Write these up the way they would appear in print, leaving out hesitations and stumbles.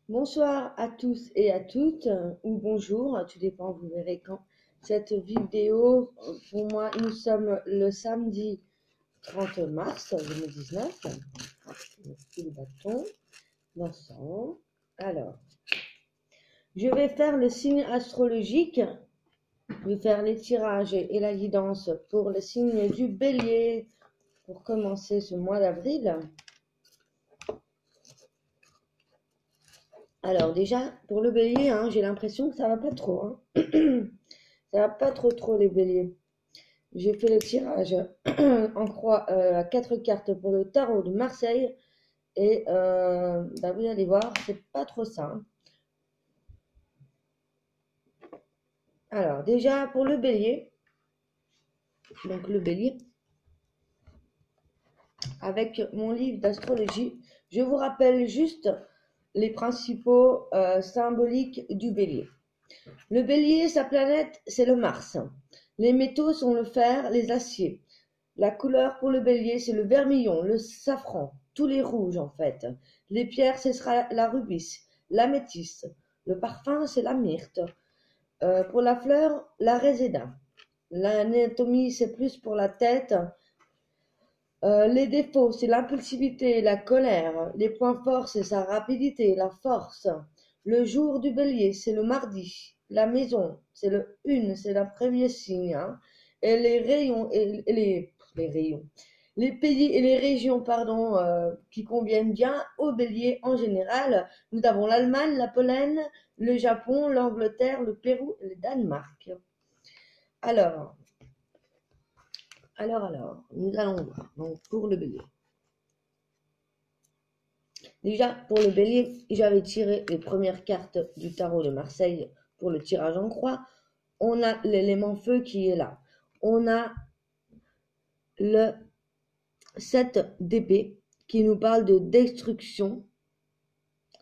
Bonsoir à tous et à toutes, ou bonjour, tout dépend, vous verrez quand cette vidéo. Pour moi, nous sommes le samedi 30 mars 2019. Le bâton, l'encens. Alors, je vais faire le signe astrologique. Je vais faire les tirages et la guidance pour le signe du Bélier pour commencer ce mois d'avril. Alors déjà, pour le Bélier, j'ai l'impression que ça va pas trop. Ça va pas trop les Béliers. J'ai fait le tirage en croix à 4 cartes pour le tarot de Marseille. Et vous allez voir, c'est pas trop ça. Alors déjà, pour le Bélier, donc le Bélier, avec mon livre d'astrologie, je vous rappelle juste les principaux symboliques du Bélier. Le Bélier, sa planète, c'est le Mars. Les métaux sont le fer, les aciers. La couleur pour le Bélier, c'est le vermillon, le safran, tous les rouges en fait. Les pierres, ce sera la rubis, l'améthyste. Le parfum, c'est la myrte. Pour la fleur, la réséda. L'anatomie, c'est plus pour la tête. Les défauts, c'est l'impulsivité, la colère. Les points forts, c'est sa rapidité, la force. Le jour du Bélier, c'est le mardi. La maison, c'est le une, c'est le premier signe. Et les rayons, les rayons. Les pays et les régions, qui conviennent bien au Bélier en général. Nous avons l'Allemagne, la Pologne, le Japon, l'Angleterre, le Pérou et le Danemark. Alors, nous allons voir. Donc, pour le Bélier. Déjà, pour le Bélier, j'avais tiré les premières cartes du tarot de Marseille pour le tirage en croix. On a l'élément feu qui est là. On a le 7 d'épée qui nous parle de destruction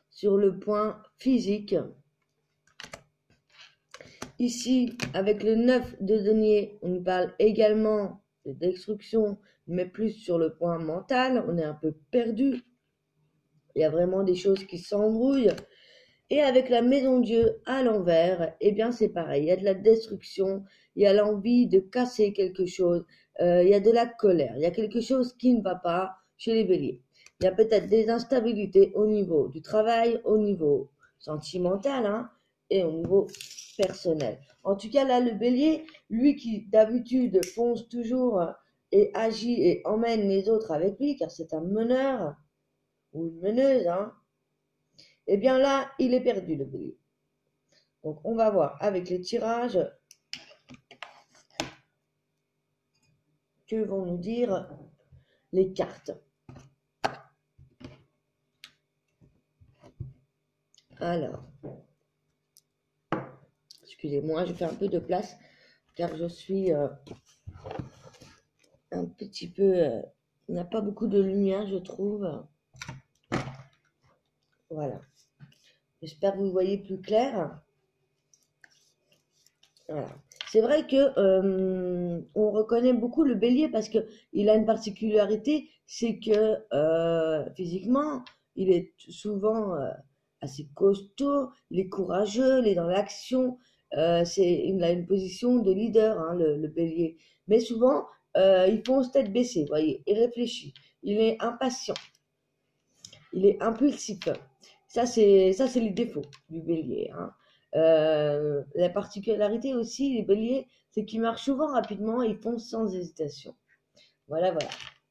sur le point physique. Ici, avec le 9 de denier, on nous parle également de destruction, mais plus sur le point mental. On est un peu perdu. Il y a vraiment des choses qui s'embrouillent. Et avec la maison Dieu à l'envers, eh bien c'est pareil. Il y a de la destruction, il y a l'envie de casser quelque chose, il y a de la colère, il y a quelque chose qui ne va pas chez les béliers. Il y a peut-être des instabilités au niveau du travail, au niveau sentimental, et au niveau personnel. En tout cas, là, le bélier, lui qui d'habitude fonce toujours et agit et emmène les autres avec lui, car c'est un meneur ou une meneuse, eh bien là, il est perdu, le bélier. Donc, on va voir avec les tirages que vont nous dire les cartes. Alors, excusez-moi, je fais un peu de place car je suis un petit peu... il n'y a pas beaucoup de lumière, je trouve. Voilà. J'espère que vous voyez plus clair. Voilà. C'est vrai que on reconnaît beaucoup le bélier parce que il a une particularité, c'est que physiquement, il est souvent assez costaud, il est courageux, il est dans l'action. Il a une position de leader, le bélier. Mais souvent, il fonce tête baissée, vous voyez, il réfléchit. Il est impatient, il est impulsif. Ça, c'est les défauts du bélier. La particularité aussi des béliers, c'est qu'ils marchent souvent rapidement et ils foncent sans hésitation. Voilà.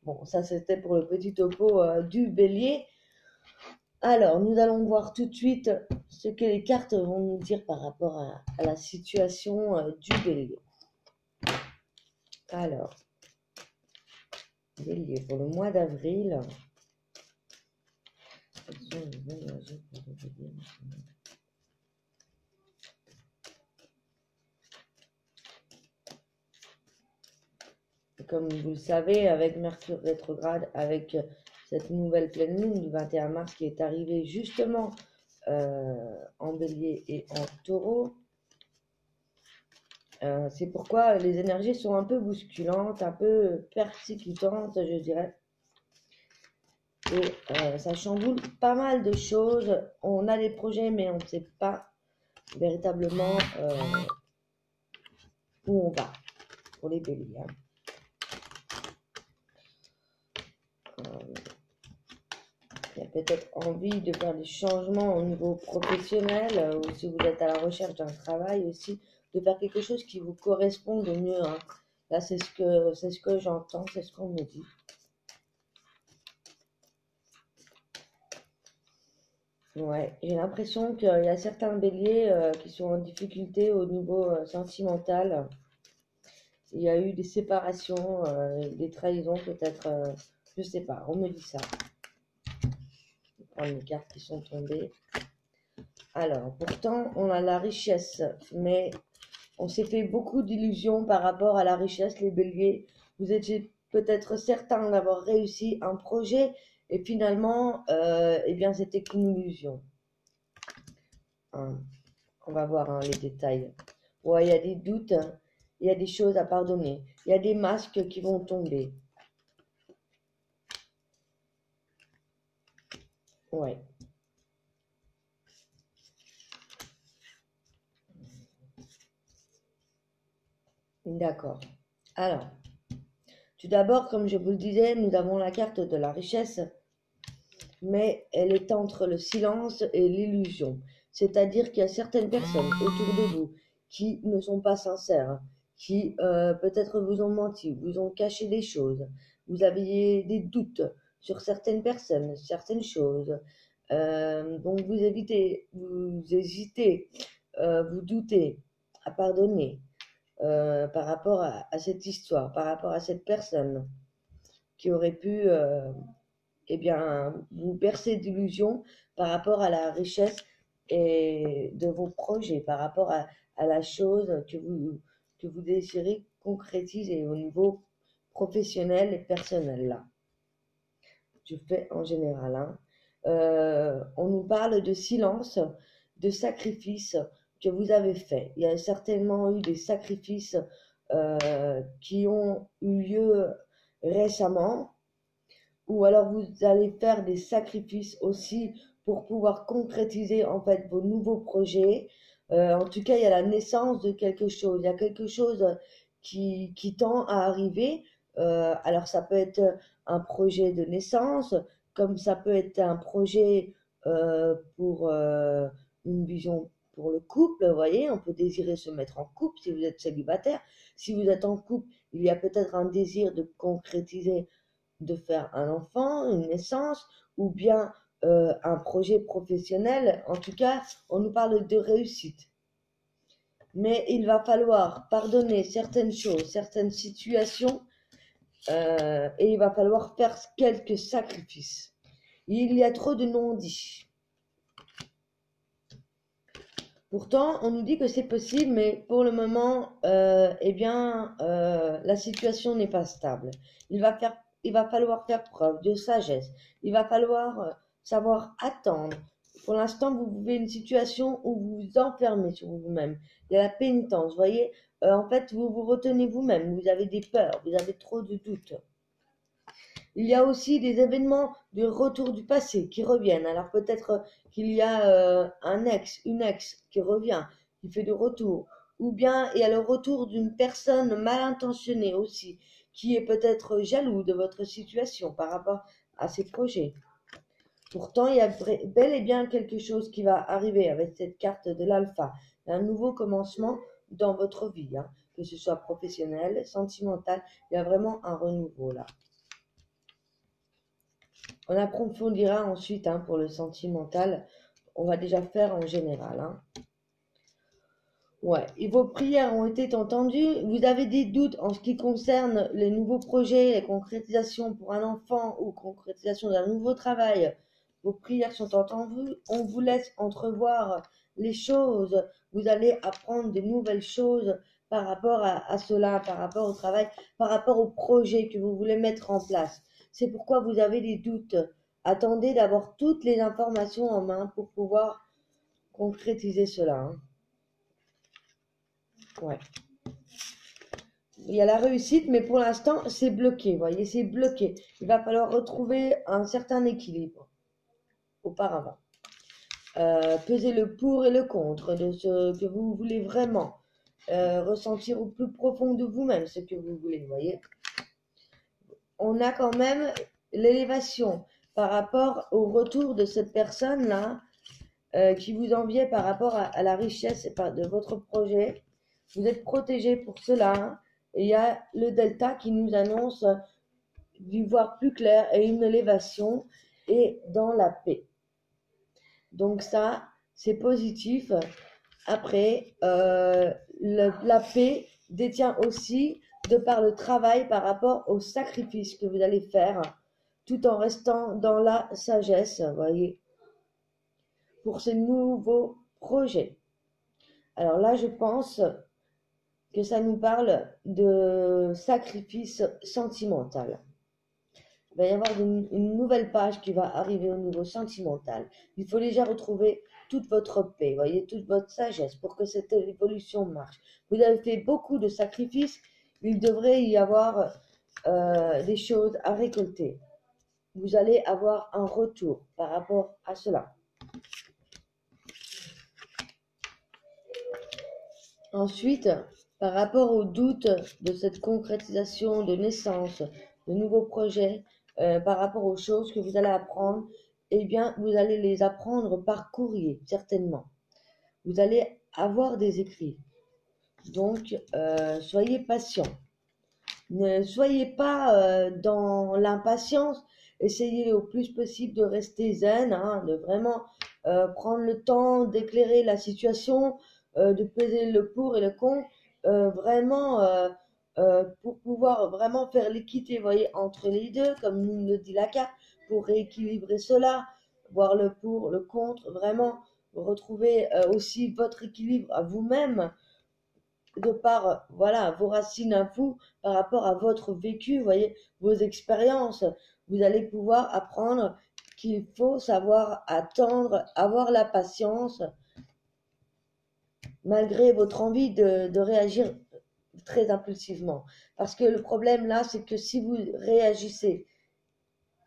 Bon, ça c'était pour le petit topo du bélier. Alors, nous allons voir tout de suite ce que les cartes vont nous dire par rapport à la situation du bélier. Alors, bélier pour le mois d'avril. Quels sont les énergies pour le bélier ? Comme vous le savez, avec Mercure rétrograde, avec cette nouvelle pleine lune du 21 mars qui est arrivée justement en bélier et en taureau, c'est pourquoi les énergies sont un peu bousculantes, un peu persécutantes, je dirais. Et ça chamboule pas mal de choses. On a des projets, mais on ne sait pas véritablement où on va pour les béliers. Hein. Il y a peut-être envie de faire des changements au niveau professionnel, ou si vous êtes à la recherche d'un travail aussi, de faire quelque chose qui vous corresponde au mieux. Hein. Là, c'est ce que j'entends, c'est ce qu'on me dit. Ouais, j'ai l'impression qu'il y a certains béliers qui sont en difficulté au niveau sentimental. Il y a eu des séparations, des trahisons peut-être, je sais pas, on me dit ça. Je vais prendre les cartes qui sont tombées. Alors, pourtant, on a la richesse, mais on s'est fait beaucoup d'illusions par rapport à la richesse, les béliers. Vous étiez peut-être certains d'avoir réussi un projet, et finalement, eh bien, c'était qu'une illusion. Hein. On va voir hein, les détails. Ouais, il y a des doutes, hein. Il y a des choses à pardonner. Il y a des masques qui vont tomber. Ouais. D'accord. Alors, tout d'abord, comme je vous le disais, nous avons la carte de la richesse, mais elle est entre le silence et l'illusion. C'est-à-dire qu'il y a certaines personnes autour de vous qui ne sont pas sincères, qui peut-être vous ont menti, vous ont caché des choses, vous aviez des doutes sur certaines personnes, certaines choses. Donc vous hésitez, vous doutez à pardonner par rapport à cette histoire, par rapport à cette personne qui aurait pu eh bien, vous bercer d'illusions par rapport à la richesse et de vos projets, par rapport à la chose que vous désirez concrétiser au niveau professionnel et personnel. Là, je fais en général. Hein. On nous parle de silence, de sacrifices que vous avez faits. Il y a certainement eu des sacrifices qui ont eu lieu récemment, ou alors vous allez faire des sacrifices aussi pour pouvoir concrétiser en fait vos nouveaux projets. En tout cas, il y a la naissance de quelque chose. Il y a quelque chose qui tend à arriver. Alors ça peut être un projet de naissance, comme ça peut être un projet pour une vision pour le couple. Vous voyez, on peut désirer se mettre en couple si vous êtes célibataire. Si vous êtes en couple, il y a peut-être un désir de concrétiser de faire un enfant, une naissance, ou bien un projet professionnel. En tout cas, on nous parle de réussite. Mais il va falloir pardonner certaines choses, certaines situations, et il va falloir faire quelques sacrifices. Il y a trop de non-dits. Pourtant, on nous dit que c'est possible, mais pour le moment, eh bien, la situation n'est pas stable. Il va falloir faire preuve de sagesse. Il va falloir savoir attendre. Pour l'instant, vous vivez une situation où vous vous enfermez sur vous-même. Il y a la pénitence, vous voyez. En fait, vous vous retenez vous-même. Vous avez des peurs, vous avez trop de doutes. Il y a aussi des événements de retour du passé qui reviennent. Alors peut-être qu'il y a un ex, une ex qui revient, qui fait de retour. Ou bien il y a le retour d'une personne mal intentionnée aussi, qui est peut-être jaloux de votre situation par rapport à ses projets. Pourtant, il y a bel et bien quelque chose qui va arriver avec cette carte de l'alpha. Un nouveau commencement dans votre vie, hein, que ce soit professionnel, sentimental. Il y a vraiment un renouveau là. On approfondira ensuite hein, pour le sentimental. On va déjà faire en général. Hein. Ouais. Et vos prières ont été entendues. Vous avez des doutes en ce qui concerne les nouveaux projets, les concrétisations pour un enfant ou concrétisation d'un nouveau travail. Vos prières sont entendues. On vous laisse entrevoir les choses. Vous allez apprendre de nouvelles choses par rapport à cela, par rapport au travail, par rapport au projet que vous voulez mettre en place. C'est pourquoi vous avez des doutes. Attendez d'avoir toutes les informations en main pour pouvoir concrétiser cela. Hein. Ouais. il y a la réussite, mais pour l'instant, c'est bloqué. Vous voyez, c'est bloqué. Il va falloir retrouver un certain équilibre auparavant. Peser le pour et le contre de ce que vous voulez vraiment. Ressentir au plus profond de vous-même ce que vous voulez, vous voyez. On a quand même l'élévation par rapport au retour de cette personne-là qui vous enviait par rapport à la richesse de votre projet. Vous êtes protégé pour cela. Et il y a le delta qui nous annonce d'y voir plus clair et une élévation et dans la paix. Donc ça, c'est positif. Après, la paix détient aussi, de par le travail, par rapport au sacrifice que vous allez faire, tout en restant dans la sagesse, vous voyez, pour ces nouveaux projets. Alors là, je pense que ça nous parle de sacrifice sentimental. Il va y avoir une nouvelle page qui va arriver au niveau sentimental. Il faut déjà retrouver toute votre paix, voyez, toute votre sagesse pour que cette évolution marche. Vous avez fait beaucoup de sacrifices, il devrait y avoir des choses à récolter. Vous allez avoir un retour par rapport à cela. Ensuite, par rapport au doute de cette concrétisation de naissance, de nouveaux projets, par rapport aux choses que vous allez apprendre, eh bien, vous allez les apprendre par courrier, certainement. Vous allez avoir des écrits. Donc, soyez patient. Ne soyez pas dans l'impatience. Essayez au plus possible de rester zen, hein, de vraiment prendre le temps d'éclairer la situation, de peser le pour et le contre, vraiment pour pouvoir vraiment faire l'équité, voyez, entre les deux, comme nous le dit la carte, pour rééquilibrer cela, voir le pour, le contre, vraiment retrouver aussi votre équilibre à vous-même, de par voilà vos racines à vous, par rapport à votre vécu, voyez, vos expériences. Vous allez pouvoir apprendre qu'il faut savoir attendre, avoir la patience, malgré votre envie de réagir très impulsivement. Parce que le problème là, c'est que si vous réagissez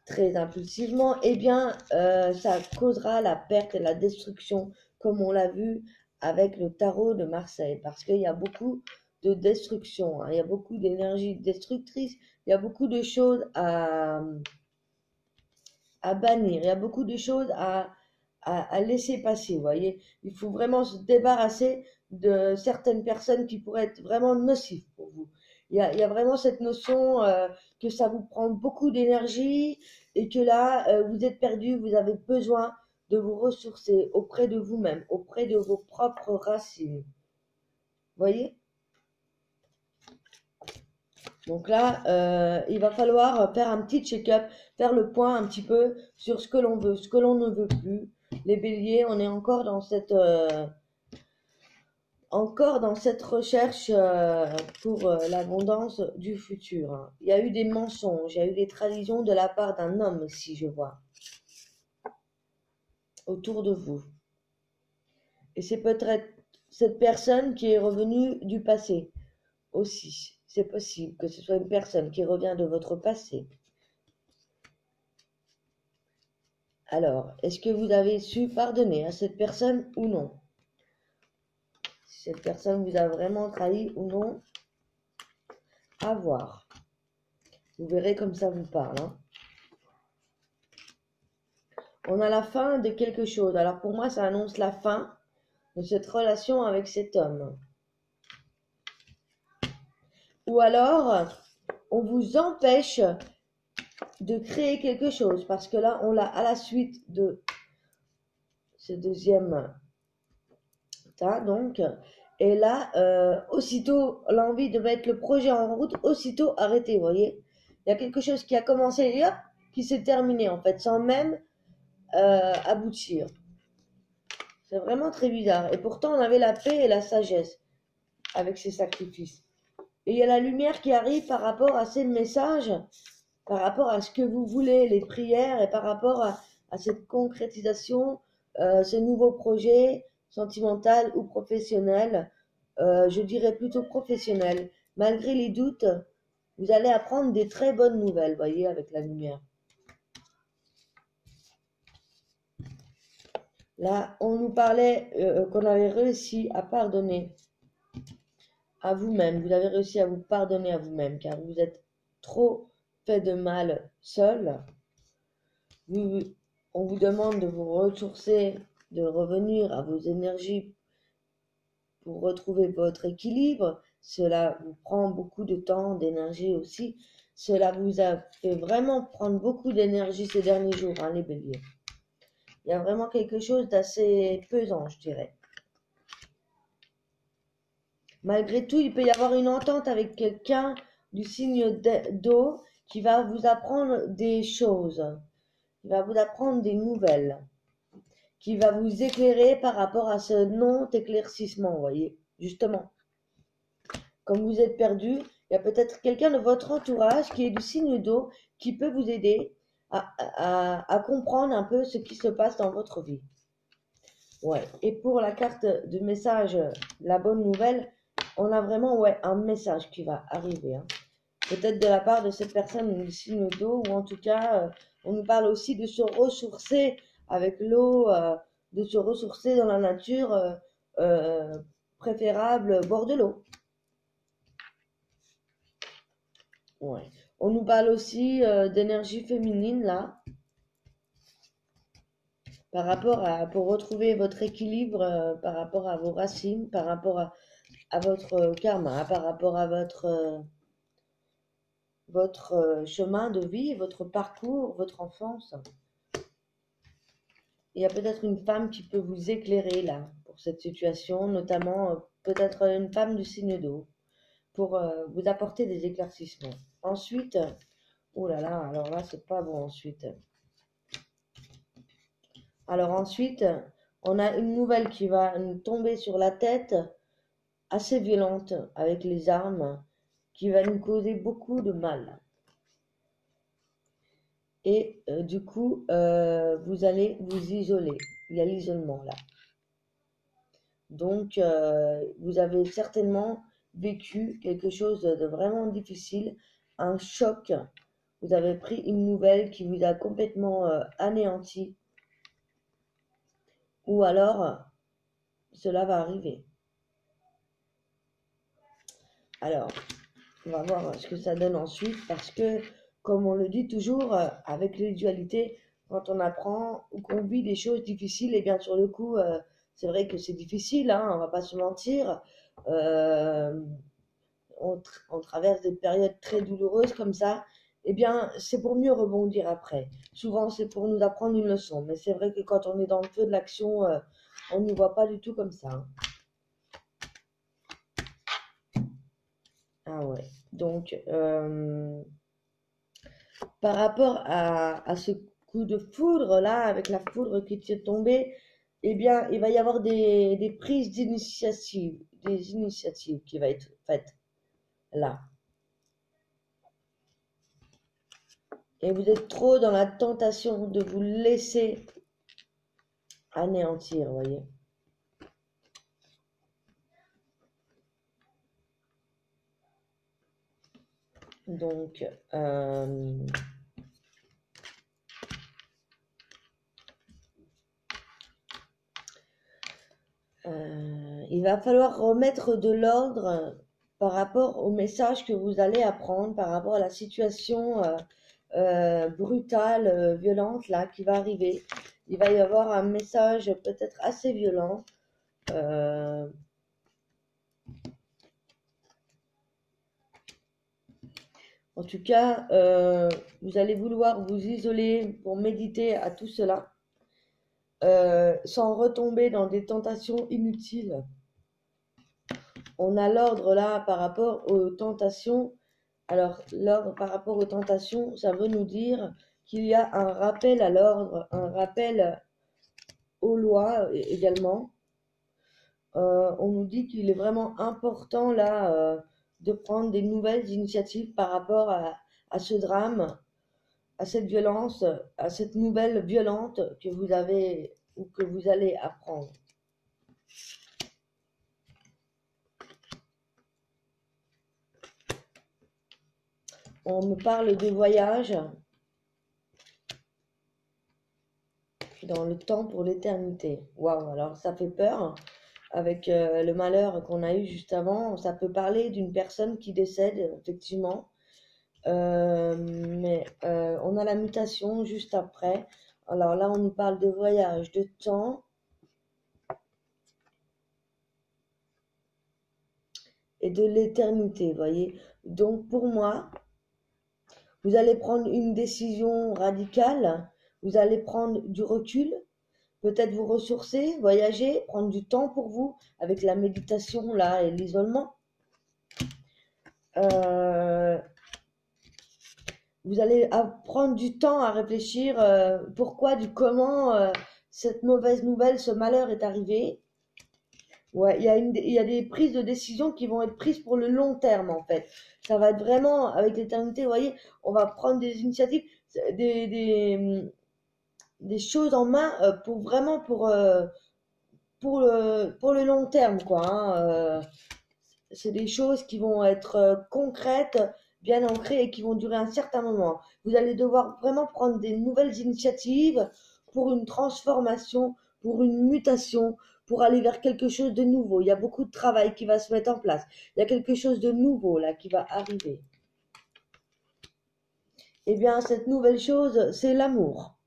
très impulsivement, eh bien, ça causera la perte et la destruction, comme on l'a vu avec le tarot de Marseille, parce qu'il y a beaucoup de destruction, hein, il y a beaucoup d'énergie destructrice, il y a beaucoup de choses à bannir, il y a beaucoup de choses à laisser passer, vous voyez. Il faut vraiment se débarrasser de certaines personnes qui pourraient être vraiment nocives pour vous. Il y a vraiment cette notion que ça vous prend beaucoup d'énergie et que là, vous êtes perdu, vous avez besoin de vous ressourcer auprès de vous-même, auprès de vos propres racines. Vous voyez? Donc là, il va falloir faire un petit check-up, faire le point un petit peu sur ce que l'on veut, ce que l'on ne veut plus. Les béliers, on est encore dans cette recherche pour l'abondance du futur, hein. Il y a eu des mensonges, il y a eu des trahisons de la part d'un homme, si je vois, autour de vous. Et c'est peut-être cette personne qui est revenue du passé aussi. C'est possible que ce soit une personne qui revient de votre passé. Alors, est-ce que vous avez su pardonner à cette personne ou non? Si cette personne vous a vraiment trahi ou non, à voir. Vous verrez comme ça vous parle, hein. On a la fin de quelque chose. Alors pour moi, ça annonce la fin de cette relation avec cet homme. Ou alors, on vous empêche de créer quelque chose. Parce que là, on l'a à la suite de ce deuxième tas, donc. Et là, aussitôt, l'envie de mettre le projet en route, aussitôt arrêté, vous voyez. Il y a quelque chose qui a commencé et hop, qui s'est terminé, en fait, sans même aboutir. C'est vraiment très bizarre. Et pourtant, on avait la paix et la sagesse avec ces sacrifices. Et il y a la lumière qui arrive par rapport à ces messages, par rapport à ce que vous voulez, les prières, et par rapport à cette concrétisation, ce nouveau projet sentimental ou professionnel. Je dirais plutôt professionnel. malgré les doutes, vous allez apprendre des très bonnes nouvelles, voyez, avec la lumière. Là, on nous parlait qu'on avait réussi à pardonner à vous-même. Vous avez réussi à vous pardonner à vous-même, car vous êtes trop fait de mal seul. On vous demande de vous ressourcer, de revenir à vos énergies pour retrouver votre équilibre. Cela vous prend beaucoup de temps, d'énergie aussi. Cela vous a fait vraiment prendre beaucoup d'énergie ces derniers jours, hein, les béliers. Il y a vraiment quelque chose d'assez pesant, je dirais. Malgré tout, il peut y avoir une entente avec quelqu'un du signe d'eau qui va vous apprendre des choses, qui va vous apprendre des nouvelles, qui va vous éclairer par rapport à ce non-éclaircissement, vous voyez, justement. Comme vous êtes perdu, il y a peut-être quelqu'un de votre entourage qui est du signe d'eau qui peut vous aider à comprendre un peu ce qui se passe dans votre vie. Ouais. Et pour la carte de message, la bonne nouvelle, on a vraiment un message qui va arriver. Hein. Peut-être de la part de cette personne du signe d'eau, ou en tout cas, on nous parle aussi de se ressourcer avec l'eau, de se ressourcer dans la nature, préférable bord de l'eau. Ouais. On nous parle aussi d'énergie féminine là, par rapport pour retrouver votre équilibre, par rapport à vos racines, par rapport à votre karma, par rapport à votre chemin de vie, votre parcours, votre enfance. Il y a peut-être une femme qui peut vous éclairer là pour cette situation, notamment peut-être une femme du signe d'eau, pour vous apporter des éclaircissements. Ensuite, oh là là, alors là c'est pas bon ensuite. Alors ensuite, on a une nouvelle qui va nous tomber sur la tête, assez violente avec les armes, qui va nous causer beaucoup de mal. Et du coup, vous allez vous isoler. Il y a l'isolement là. Donc, vous avez certainement vécu quelque chose de vraiment difficile, un choc. Vous avez pris une nouvelle qui vous a complètement anéanti. Ou alors, cela va arriver. Alors, on va voir ce que ça donne ensuite, parce que, comme on le dit toujours, avec les dualités, quand on apprend ou qu'on vit des choses difficiles, et bien sur le coup, c'est vrai que c'est difficile, hein, on va pas se mentir. On traverse des périodes très douloureuses comme ça, eh bien, c'est pour mieux rebondir après. Souvent, c'est pour nous apprendre une leçon, mais c'est vrai que quand on est dans le feu de l'action, on ne voit pas du tout comme ça. Hein. Ah ouais. Donc, par rapport à ce coup de foudre là, avec la foudre qui est tombée, eh bien, il va y avoir des prises d'initiative, des initiatives qui vont être faites là. Et vous êtes trop dans la tentation de vous laisser anéantir, vous voyez. Donc, il va falloir remettre de l'ordre par rapport au message que vous allez apprendre, par rapport à la situation brutale, violente là qui va arriver. Il va y avoir un message peut-être assez violent. En tout cas, vous allez vouloir vous isoler pour méditer à tout cela, sans retomber dans des tentations inutiles. On a l'ordre là par rapport aux tentations. Alors, l'ordre par rapport aux tentations, ça veut nous dire qu'il y a un rappel à l'ordre, un rappel aux lois également. On nous dit qu'il est vraiment important là de prendre des nouvelles initiatives par rapport à ce drame, à cette violence, à cette nouvelle violente que vous avez ou que vous allez apprendre. On me parle de voyage dans le temps pour l'éternité. Waouh, alors ça fait peur. Avec le malheur qu'on a eu juste avant, ça peut parler d'une personne qui décède, effectivement. Mais on a la mutation juste après. Alors là, on nous parle de voyage, de temps et de l'éternité, voyez. Donc pour moi, vous allez prendre une décision radicale, vous allez prendre du recul, peut-être vous ressourcer, voyager, prendre du temps pour vous avec la méditation là et l'isolement. Vous allez prendre du temps à réfléchir pourquoi, du comment cette mauvaise nouvelle, ce malheur est arrivé. Ouais, il y a des prises de décision qui vont être prises pour le long terme en fait. Ça va être vraiment avec l'éternité, vous voyez, on va prendre des initiatives, des choses en main pour vraiment pour le long terme quoi. C'est des choses qui vont être concrètes, bien ancrées et qui vont durer un certain moment. Vous allez devoir vraiment prendre des nouvelles initiatives pour une transformation, pour une mutation, pour aller vers quelque chose de nouveau. Il y a beaucoup de travail qui va se mettre en place. Il y a quelque chose de nouveau là qui va arriver. Eh bien, cette nouvelle chose, c'est l'amour.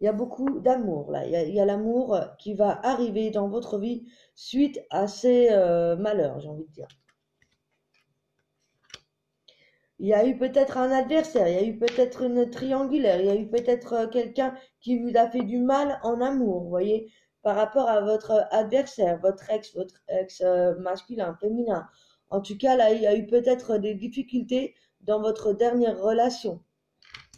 Il y a beaucoup d'amour là. Il y a l'amour qui va arriver dans votre vie suite à ces malheurs, j'ai envie de dire. Il y a eu peut-être un adversaire, il y a eu peut-être une triangulaire, il y a eu peut-être quelqu'un qui vous a fait du mal en amour, vous voyez, par rapport à votre adversaire, votre ex masculin, féminin. En tout cas, là, il y a eu peut-être des difficultés dans votre dernière relation.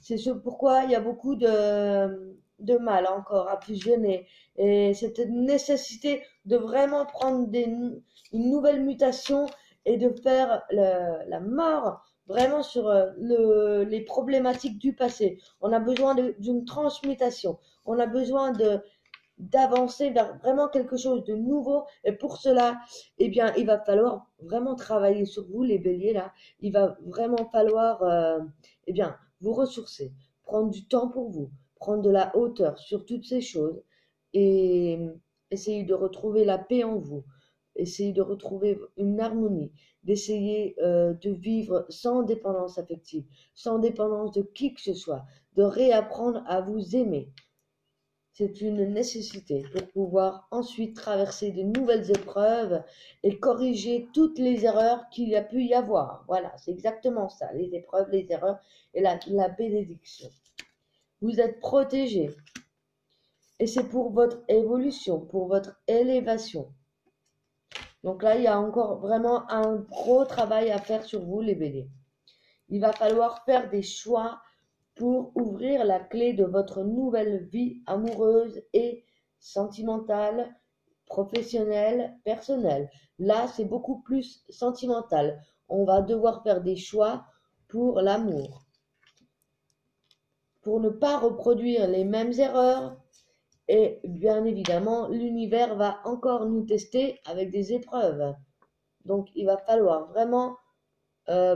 C'est ce pourquoi il y a beaucoup de mal encore à fusionner. Et cette nécessité de vraiment prendre une nouvelle mutation et de faire la mort vraiment sur les problématiques du passé. On a besoin d'une transmutation. On a besoin d'avancer vers vraiment quelque chose de nouveau. Et pour cela, eh bien, il va falloir vraiment travailler sur vous, les béliers, là. Il va vraiment falloir, eh bien, vous ressourcer, prendre du temps pour vous, prendre de la hauteur sur toutes ces choses et essayer de retrouver la paix en vous, essayer de retrouver une harmonie, d'essayer de vivre sans dépendance affective, sans dépendance de qui que ce soit, de réapprendre à vous aimer. C'est une nécessité pour pouvoir ensuite traverser de nouvelles épreuves et corriger toutes les erreurs qu'il y a pu y avoir. Voilà, c'est exactement ça, les épreuves, les erreurs et la bénédiction. Vous êtes protégés et c'est pour votre évolution, pour votre élévation. Donc là, il y a encore vraiment un gros travail à faire sur vous, les béliers. Il va falloir faire des choix pour ouvrir la clé de votre nouvelle vie amoureuse et sentimentale, professionnelle, personnelle. Là, c'est beaucoup plus sentimental. On va devoir faire des choix pour l'amour, pour ne pas reproduire les mêmes erreurs. Et bien évidemment, l'univers va encore nous tester avec des épreuves. Donc, il va falloir vraiment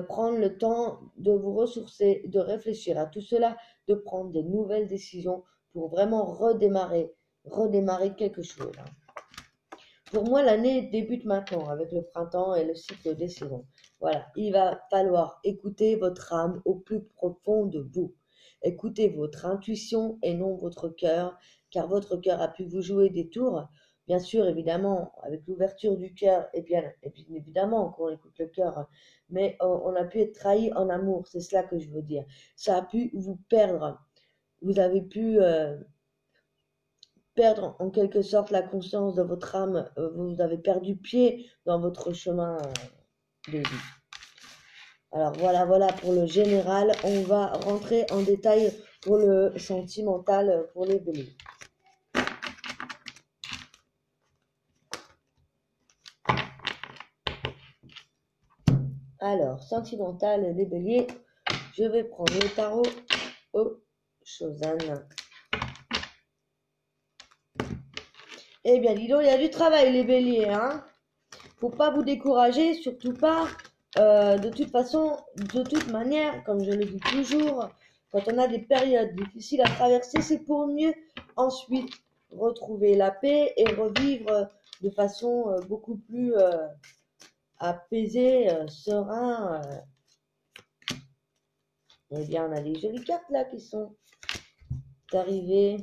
prendre le temps de vous ressourcer, de réfléchir à tout cela, de prendre des nouvelles décisions pour vraiment redémarrer quelque chose. Pour moi, l'année débute maintenant avec le printemps et le cycle des saisons. Voilà, il va falloir écouter votre âme au plus profond de vous. Écoutez votre intuition et non votre cœur, car votre cœur a pu vous jouer des tours. Bien sûr, évidemment, avec l'ouverture du cœur, et bien évidemment qu'on écoute le cœur, mais on a pu être trahi en amour, c'est cela que je veux dire. Ça a pu vous perdre. Vous avez pu perdre en quelque sorte la conscience de votre âme. Vous avez perdu pied dans votre chemin de vie. Alors voilà pour le général. On va rentrer en détail pour le sentimental pour les béliers. Alors, sentimental des béliers, je vais prendre le tarot au Chosan. Eh bien, dis donc, il y a du travail, les béliers, hein. Faut pas vous décourager, surtout pas. de toute façon, de toute manière, comme je le dis toujours, quand on a des périodes difficiles à traverser, c'est pour mieux ensuite retrouver la paix et revivre de façon beaucoup plus apaisée, serein. Eh bien, on a des jolies cartes là qui sont arrivées.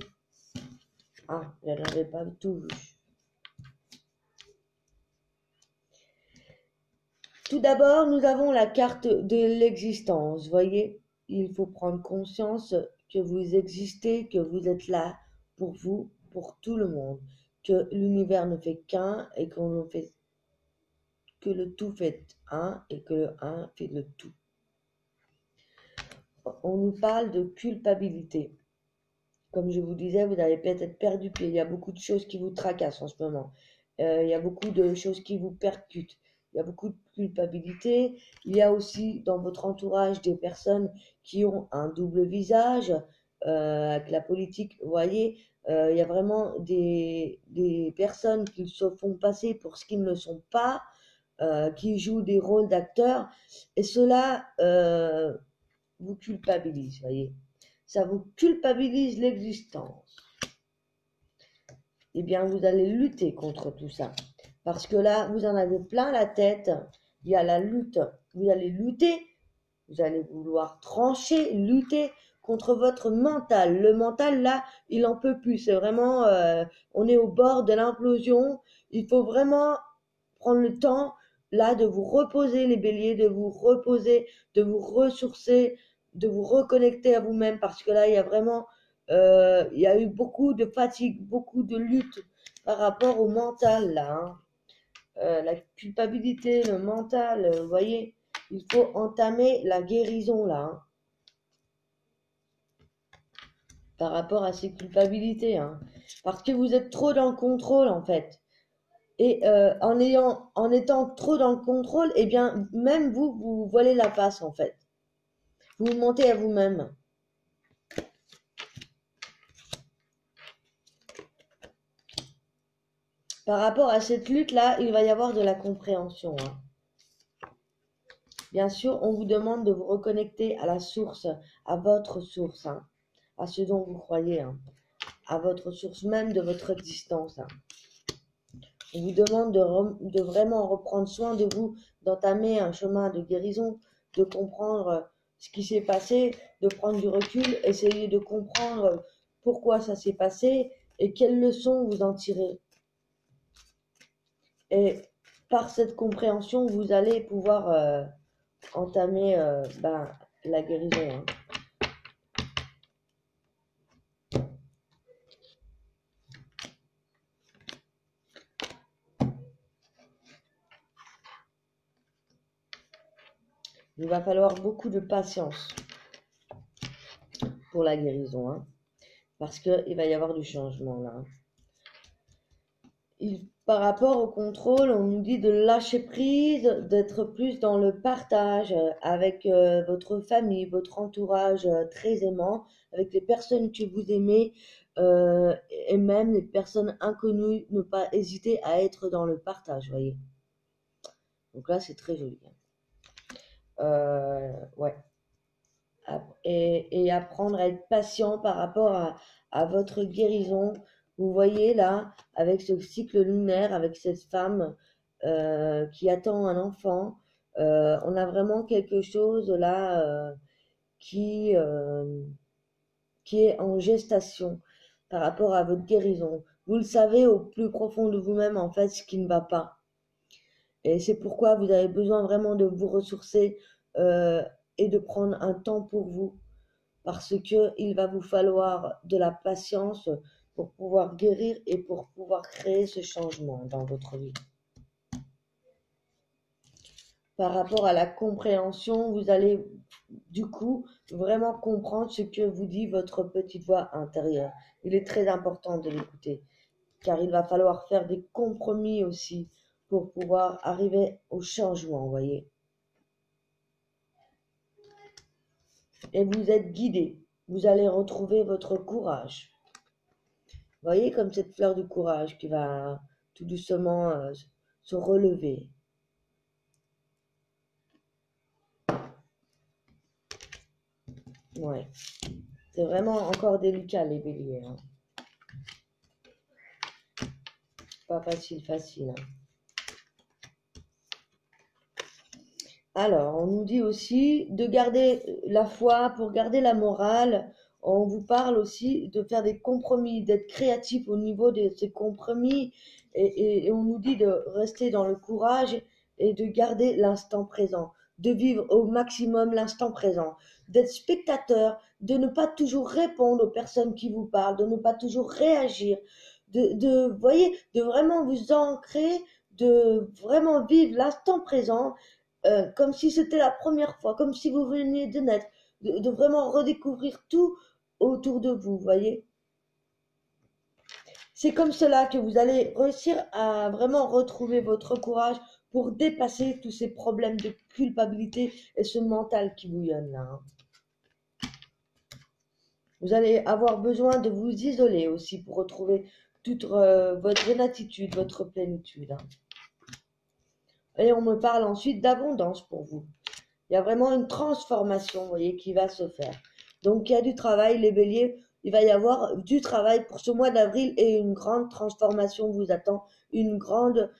Ah, je n'avais pas tout vu. Tout d'abord, nous avons la carte de l'existence. Voyez, il faut prendre conscience que vous existez, que vous êtes là pour vous, pour tout le monde, que l'univers ne fait qu'un et qu'on ne fait que le tout fait un et que le un fait le tout. On nous parle de culpabilité. Comme je vous disais, vous avez peut-être perdu pied. Il y a beaucoup de choses qui vous tracassent en ce moment. Il y a beaucoup de choses qui vous percutent. Il y a beaucoup de culpabilité. Il y a aussi dans votre entourage des personnes qui ont un double visage. Avec la politique, vous voyez, il y a vraiment des personnes qui se font passer pour ce qu'ils ne sont pas, qui jouent des rôles d'acteurs. Et cela vous culpabilise, voyez. Ça vous culpabilise l'existence. Eh bien, vous allez lutter contre tout ça. Parce que là, vous en avez plein la tête. Il y a la lutte. Vous allez lutter. Vous allez vouloir trancher, lutter contre votre mental. Le mental, là, il en peut plus. C'est vraiment, on est au bord de l'implosion. Il faut vraiment prendre le temps, là, de vous reposer les béliers, de vous reposer, de vous ressourcer, de vous reconnecter à vous-même. Parce que là, il y a vraiment, il y a eu beaucoup de fatigue, beaucoup de lutte par rapport au mental, là, hein. La culpabilité, le mental, vous voyez, il faut entamer la guérison là, hein, par rapport à ces culpabilités, hein, parce que vous êtes trop dans le contrôle en fait. Et en étant trop dans le contrôle, eh bien, même vous, vous voilez la face en fait. Vous vous mentez à vous-même. Par rapport à cette lutte-là, il va y avoir de la compréhension, hein. Bien sûr, on vous demande de vous reconnecter à la source, à votre source, hein, à ce dont vous croyez, hein, à votre source même de votre existence, hein. On vous demande de vraiment reprendre soin de vous, d'entamer un chemin de guérison, de comprendre ce qui s'est passé, de prendre du recul, essayer de comprendre pourquoi ça s'est passé et quelles leçons vous en tirez. Et par cette compréhension, vous allez pouvoir entamer la guérison, hein. Il va falloir beaucoup de patience pour la guérison, hein, parce qu'il va y avoir du changement là, hein. Par rapport au contrôle, on nous dit de lâcher prise, d'être plus dans le partage avec votre famille, votre entourage très aimant, avec les personnes que vous aimez et même les personnes inconnues, ne pas hésiter à être dans le partage, voyez. Donc là, c'est très joli, hein. Ouais. Et apprendre à être patient par rapport à votre guérison. Vous voyez là, avec ce cycle lunaire, avec cette femme qui attend un enfant, on a vraiment quelque chose là qui, euh, qui est en gestation par rapport à votre guérison. Vous le savez au plus profond de vous-même en fait ce qui ne va pas. Et c'est pourquoi vous avez besoin vraiment de vous ressourcer euh, et de prendre un temps pour vous parce que il va vous falloir de la patience pour pouvoir guérir et pour pouvoir créer ce changement dans votre vie. Par rapport à la compréhension, vous allez du coup vraiment comprendre ce que vous dit votre petite voix intérieure. Il est très important de l'écouter, car il va falloir faire des compromis aussi pour pouvoir arriver au changement, vous voyez. Et vous êtes guidé, vous allez retrouver votre courage. Vous voyez comme cette fleur du courage qui va tout doucement se relever. Ouais. C'est vraiment encore délicat, les béliers. Hein. Pas facile, facile. Hein. Alors, on nous dit aussi de garder la foi pour garder la morale. On vous parle aussi de faire des compromis, d'être créatif au niveau de ces compromis. Et on nous dit de rester dans le courage et de garder l'instant présent, de vivre au maximum l'instant présent, d'être spectateur, de ne pas toujours répondre aux personnes qui vous parlent, de ne pas toujours réagir, voyez, de vraiment vous ancrer, de vraiment vivre l'instant présent comme si c'était la première fois, comme si vous veniez de naître, de vraiment redécouvrir tout autour de vous, voyez. C'est comme cela que vous allez réussir à vraiment retrouver votre courage pour dépasser tous ces problèmes de culpabilité et ce mental qui bouillonne là. Hein. Vous allez avoir besoin de vous isoler aussi pour retrouver toute votre attitude, votre plénitude. Hein. Et on me parle ensuite d'abondance pour vous. Il y a vraiment une transformation, vous voyez, qui va se faire. Donc, il y a du travail, les béliers. Il va y avoir du travail pour ce mois d'avril et une grande transformation vous attend, une grande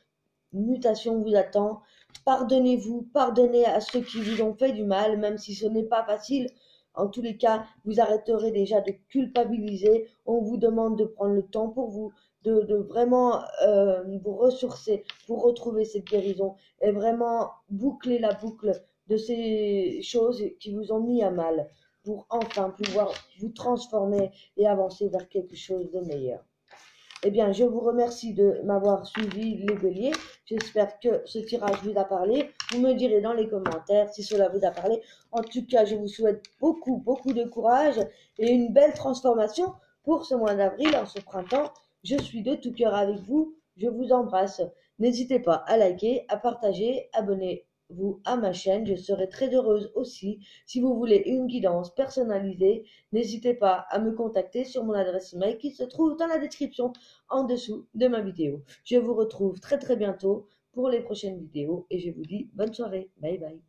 mutation vous attend. Pardonnez-vous, pardonnez à ceux qui vous ont fait du mal, même si ce n'est pas facile. En tous les cas, vous arrêterez déjà de culpabiliser. On vous demande de prendre le temps pour vous, de vraiment vous ressourcer pour retrouver cette guérison et vraiment boucler la boucle de ces choses qui vous ont mis à mal pour enfin pouvoir vous transformer et avancer vers quelque chose de meilleur. Eh bien, je vous remercie de m'avoir suivi, les béliers. J'espère que ce tirage vous a parlé. Vous me direz dans les commentaires si cela vous a parlé. En tout cas, je vous souhaite beaucoup, beaucoup de courage et une belle transformation pour ce mois d'avril, en ce printemps. Je suis de tout cœur avec vous. Je vous embrasse. N'hésitez pas à liker, à partager, abonnez-vous à ma chaîne. Je serai très heureuse aussi si vous voulez une guidance personnalisée. N'hésitez pas à me contacter sur mon adresse email qui se trouve dans la description en dessous de ma vidéo. Je vous retrouve très très bientôt pour les prochaines vidéos et je vous dis bonne soirée. Bye bye.